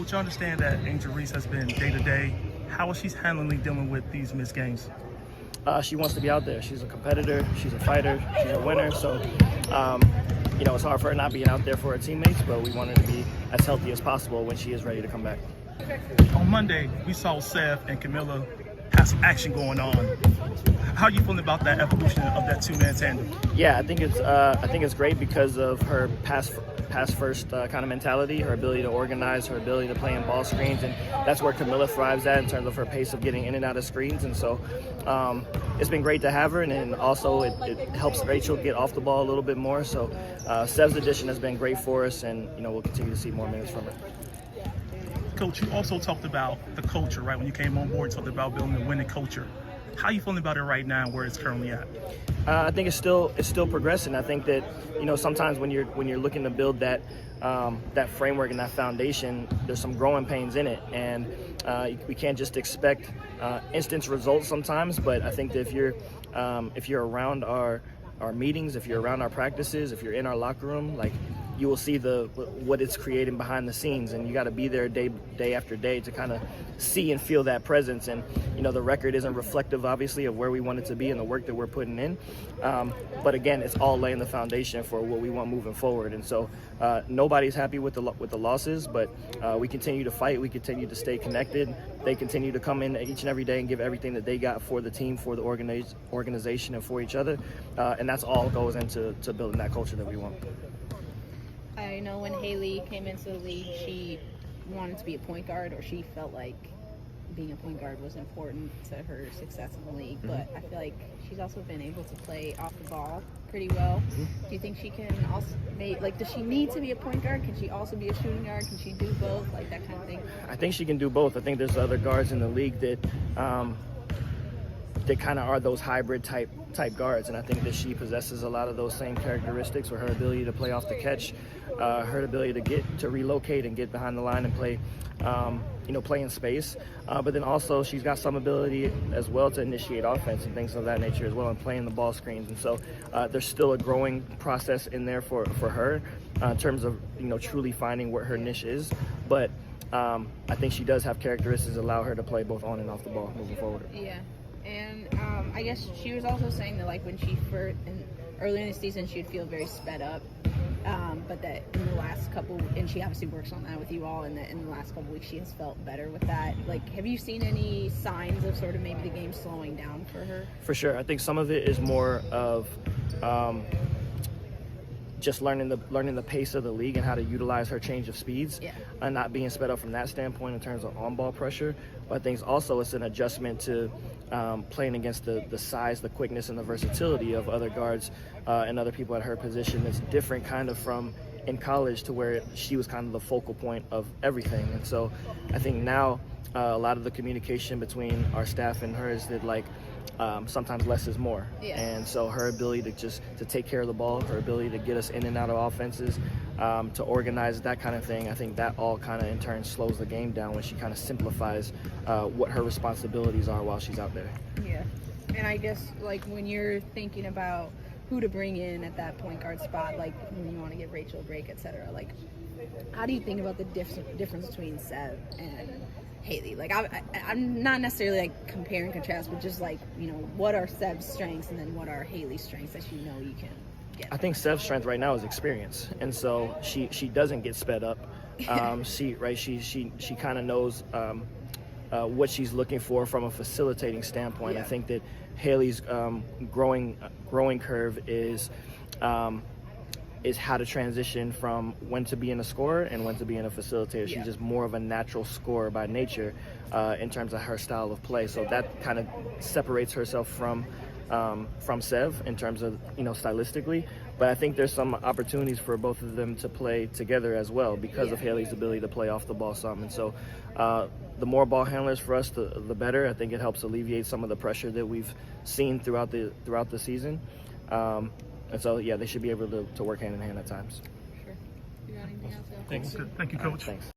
Coach, I understand that Angel Reese has been day-to-day. How is she handling dealing with these missed games? She wants to be out there. She's a competitor. She's a fighter. She's a winner. So, it's hard for her not being out there for her teammates, but we want her to be as healthy as possible when she is ready to come back. On Monday, we saw Sev and Camilla have some action going on. How are you feeling about that evolution of that two-man tandem? Yeah, I think it's great because of her pass first kind of mentality, her ability to organize, her ability to play in ball screens, and that's where Camilla thrives at in terms of her pace of getting in and out of screens. And so it's been great to have her, and then also it helps Rachel get off the ball a little bit more. So Sev's addition has been great for us, and we'll continue to see more minutes from her. Coach, you also talked about the culture, right? When you came on board, you talked about building a winning culture. How are you feeling about it right now and where it's currently at? I think it's still progressing. I think that sometimes when you're looking to build that framework and that foundation, there's some growing pains in it, and we can't just expect instant results sometimes. But I think that if you're around our meetings, if you're around our practices, if you're in our locker room, like, you will see what it's creating behind the scenes, and you got to be there day after day to kind of see and feel that presence. And the record isn't reflective, obviously, of where we want it to be and the work that we're putting in. But again, it's all laying the foundation for what we want moving forward. And so nobody's happy with the losses, but we continue to fight. We continue to stay connected. They continue to come in each and every day and give everything that they got for the team, for the organization, and for each other. And that's all goes into building that culture that we want. I know when Haley came into the league, she wanted to be a point guard, or she felt like being a point guard was important to her success in the league. But I feel like she's also been able to play off the ball pretty well. Do you think she can also does she need to be a point guard? Can she also be a shooting guard? Can she do both, like that kind of thing? I think she can do both. I think there's other guards in the league that kind of are those hybrid type guards, and I think that she possesses a lot of those same characteristics, with her ability to play off the catch, her ability to relocate and get behind the line and play play in space, but then also she's got some ability as well to initiate offense and things of that nature as well, and playing the ball screens. And so there's still a growing process in there for her in terms of truly finding what her niche is, but I think she does have characteristics that allow her to play both on and off the ball moving forward. Yeah. And I guess she was also saying that, like, when she early in the season, she'd feel very sped up, but that in the last couple, and she obviously works on that with you all, and that in the last couple weeks she has felt better with that. Like, have you seen any signs of sort of maybe the game slowing down for her? For sure. I think some of it is more of just learning the pace of the league and how to utilize her change of speeds, and not being sped up from that standpoint in terms of on-ball pressure. But I think also it's an adjustment to playing against the size, the quickness, and the versatility of other guards and other people at her position. That's different kind of from in college, to where she was kind of the focal point of everything. And so I think now a lot of the communication between our staff and her is that, like, sometimes less is more. And so her ability to take care of the ball, her ability to get us in and out of offenses, to organize that kind of thing, I think that all kind of in turn slows the game down when she kind of simplifies what her responsibilities are while she's out there. Yeah. And I guess, like, when you're thinking about who to bring in at that point guard spot, like when you want to give Rachel a break, etc., like, how do you think about the difference between Sev and Haley? Like, I'm not necessarily like compare and contrast, but just like, what are Sev's strengths and then what are Haley's strengths that you can get? I think Sev's strength right now is experience, and so she doesn't get sped up. She kind of knows what she's looking for from a facilitating standpoint. I think that Haley's growing curve is how to transition from when to be in a scorer and when to be in a facilitator. She's just more of a natural scorer by nature in terms of her style of play. So that kind of separates herself from Sev in terms of stylistically. But I think there's some opportunities for both of them to play together as well because of Haley's ability to play off the ball some. And so the more ball handlers for us, the better. I think it helps alleviate some of the pressure that we've seen throughout the season. And so, they should be able to work hand in hand at times. Sure. You got anything else? Thanks. Thank you, Coach. Thanks.